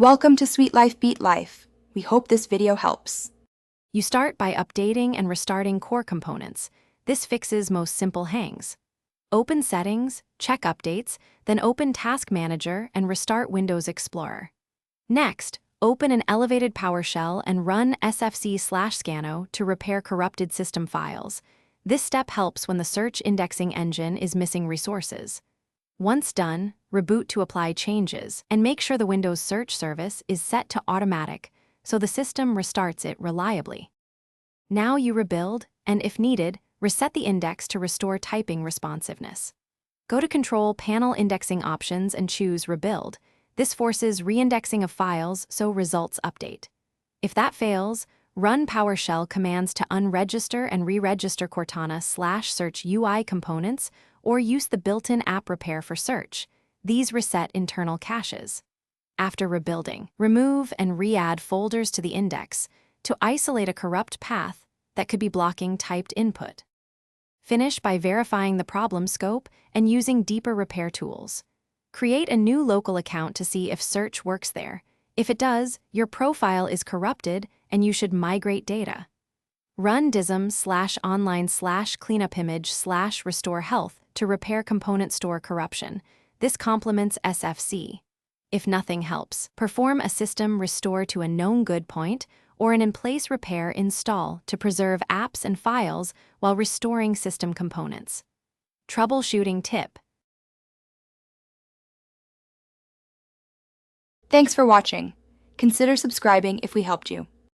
Welcome to Sweet Life Beat Life. We hope this video helps. You start by updating and restarting core components. This fixes most simple hangs. Open Settings, check Updates, then open Task Manager and restart Windows Explorer. Next, open an elevated PowerShell and run sfc/scano to repair corrupted system files. This step helps when the search indexing engine is missing resources. Once done, reboot to apply changes and make sure the Windows search service is set to automatic so the system restarts it reliably. Now you rebuild and, if needed, reset the index to restore typing responsiveness. Go to Control Panel Indexing Options and choose Rebuild. This forces reindexing of files so results update. If that fails, run PowerShell commands to unregister and re-register Cortana/search UI components or use the built-in app repair for search. These reset internal caches. After rebuilding, remove and re-add folders to the index to isolate a corrupt path that could be blocking typed input. Finish by verifying the problem scope and using deeper repair tools. Create a new local account to see if search works there. If it does, your profile is corrupted and you should migrate data. Run dism/online/cleanupimage/restore health to repair component store corruption. This complements SFC. If nothing helps, perform a system restore to a known good point or an in-place repair install to preserve apps and files while restoring system components. Troubleshooting tip. Thanks for watching. Consider subscribing if we helped you.